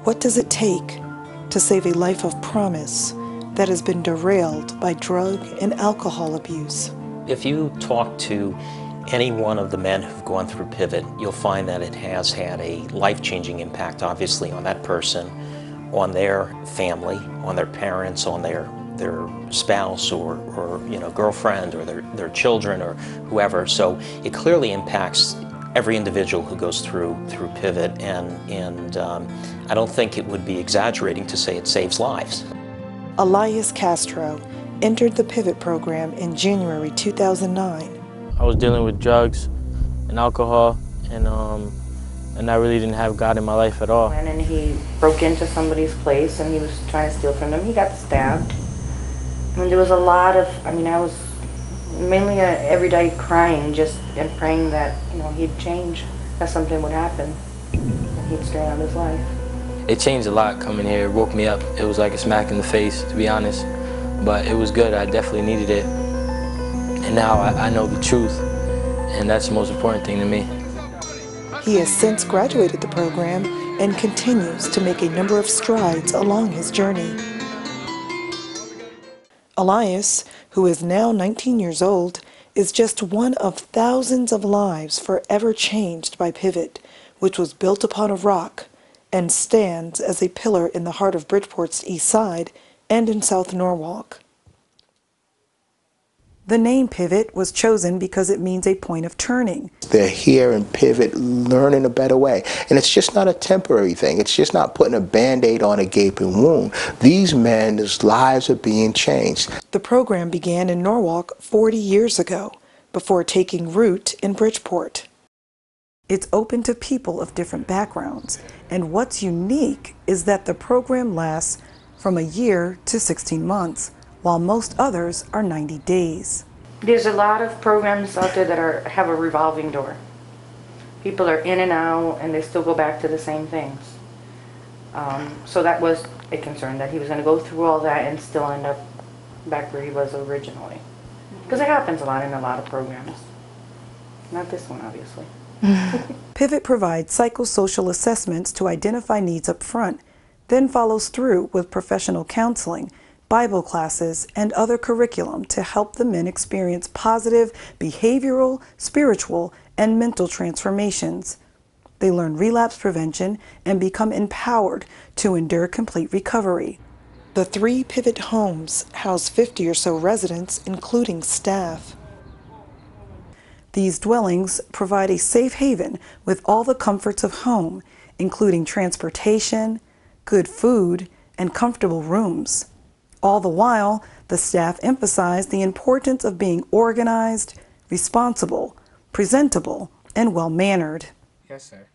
What does it take to save a life of promise that has been derailed by drug and alcohol abuse? If you talk to any one of the men who've gone through Pivot, you'll find that it has had a life-changing impact, obviously, on that person, on their family, on their parents, on their spouse or girlfriend or their children or whoever. So it clearly impacts every individual who goes through Pivot, and I don't think it would be exaggerating to say it saves lives. Elias Castro entered the Pivot program in January 2009. I was dealing with drugs and alcohol, and I really didn't have God in my life at all. And then he broke into somebody's place and he was trying to steal from them. He got stabbed. I mean, there was a lot of, I was mainly every day crying and praying that, he'd change, that something would happen, and he'd straighten out his life. It changed a lot coming here. It woke me up. It was like a smack in the face, to be honest. But it was good. I definitely needed it. And now I know the truth, and that's the most important thing to me. He has since graduated the program and continues to make a number of strides along his journey. Elias, who is now 19 years old, is just one of thousands of lives forever changed by Pivot, which was built upon a rock and stands as a pillar in the heart of Bridgeport's East Side and in South Norwalk. The name Pivot was chosen because it means a point of turning. They're here in Pivot learning a better way. And it's just not a temporary thing. It's just not putting a Band-Aid on a gaping wound. These men's lives are being changed. The program began in Norwalk 40 years ago, before taking root in Bridgeport. It's open to people of different backgrounds, and what's unique is that the program lasts from a year to 16 months, while most others are 90 days. There's a lot of programs out there that have a revolving door. People are in and out, and they still go back to the same things. So that was a concern, that he was going to go through all that and still end up back where he was originally. Because it happens a lot in a lot of programs. Not this one, obviously. Pivot provides psychosocial assessments to identify needs up front, then follows through with professional counseling, Bible classes, and other curriculum to help the men experience positive behavioral, spiritual, and mental transformations. They learn relapse prevention and become empowered to endure complete recovery. The 3 Pivot homes house 50 or so residents, including staff. These dwellings provide a safe haven with all the comforts of home, including transportation, good food, and comfortable rooms. All the while, the staff emphasize the importance of being organized, responsible, presentable, and well-mannered. Yes, sir.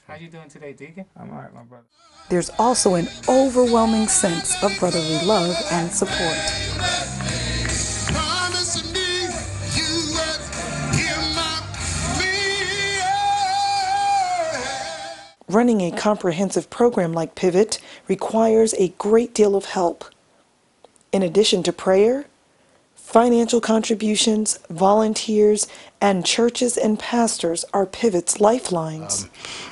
How you doing today, Deacon? I'm all right, my brother. There's also an overwhelming sense of brotherly love and support. Running a comprehensive program like Pivot requires a great deal of help. In addition to prayer, financial contributions, volunteers, and churches and pastors are Pivot's lifelines.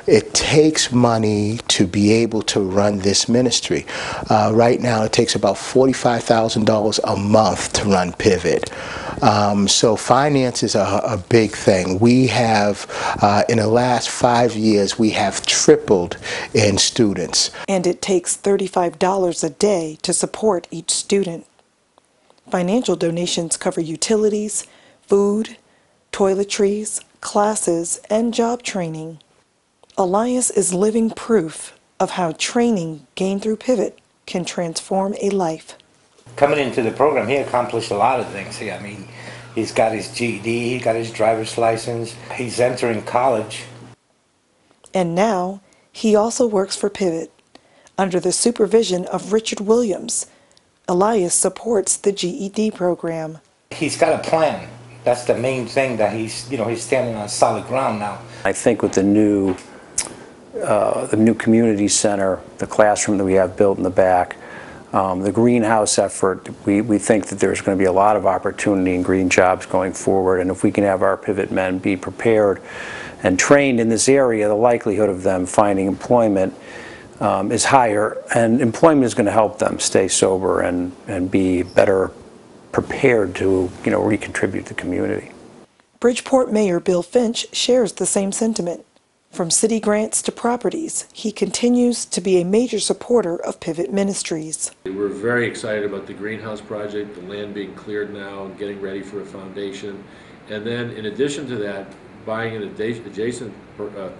It takes money to be able to run this ministry. Right now it takes about $45,000 a month to run Pivot. So finances are a big thing. We have, in the last 5 years, we have tripled in students. And it takes $35 a day to support each student. Financial donations cover utilities, food, toiletries, classes, and job training. Elias is living proof of how training gained through Pivot can transform a life. Coming into the program, he accomplished a lot of things. He's got his GED, he got his driver's license, he's entering college. And now, he also works for Pivot. Under the supervision of Richard Williams, Elias supports the GED program. He's got a plan. That's the main thing, that he's standing on solid ground now. I think with the new community center, the classroom that we have built in the back, the greenhouse effort, we think that there's going to be a lot of opportunity in green jobs going forward, and if we can have our Pivot men be prepared and trained in this area, the likelihood of them finding employment is higher, and employment is going to help them stay sober and be better prepared to, recontribute to the community. Bridgeport Mayor Bill Finch shares the same sentiment. From city grants to properties, he continues to be a major supporter of Pivot Ministries. We're very excited about the greenhouse project, the land being cleared now and getting ready for a foundation. And then in addition to that, buying an adjacent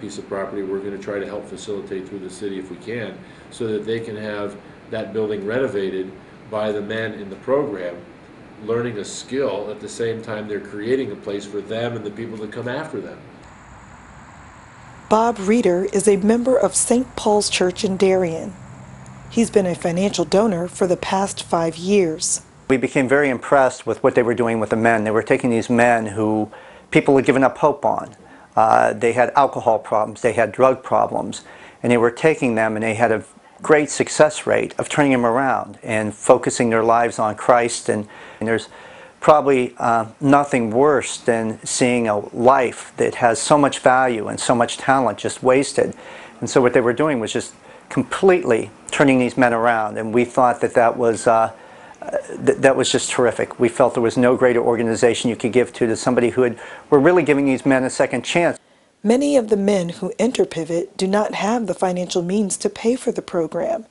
piece of property, we're going to try to help facilitate through the city if we can, so that they can have that building renovated by the men in the program, learning a skill at the same time they're creating a place for them and the people that come after them. Bob Reeder is a member of St. Paul's Church in Darien. He's been a financial donor for the past 5 years. We became very impressed with what they were doing with the men. They were taking these men who people had given up hope on. They had alcohol problems, they had drug problems, and they were taking them, and they had a great success rate of turning them around and focusing their lives on Christ. And there's probably nothing worse than seeing a life that has so much value and so much talent just wasted. And so what they were doing was just completely turning these men around, and we thought that that was just terrific. We felt there was no greater organization you could give to somebody who were really giving these men a second chance. Many of the men who enter Pivot do not have the financial means to pay for the program,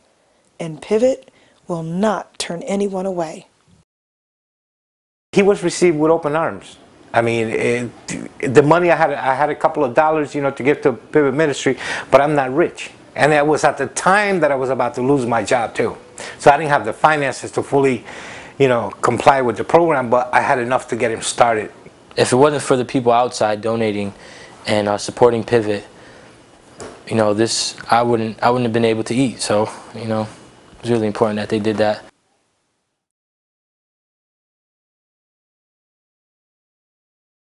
and Pivot will not turn anyone away. He was received with open arms. I mean, the money I had a couple of dollars, to give to Pivot Ministry, but I'm not rich. And it was at the time that I was about to lose my job too. So I didn't have the finances to fully, comply with the program, but I had enough to get him started. If it wasn't for the people outside donating and supporting Pivot, I wouldn't have been able to eat. So, it's really important that they did that.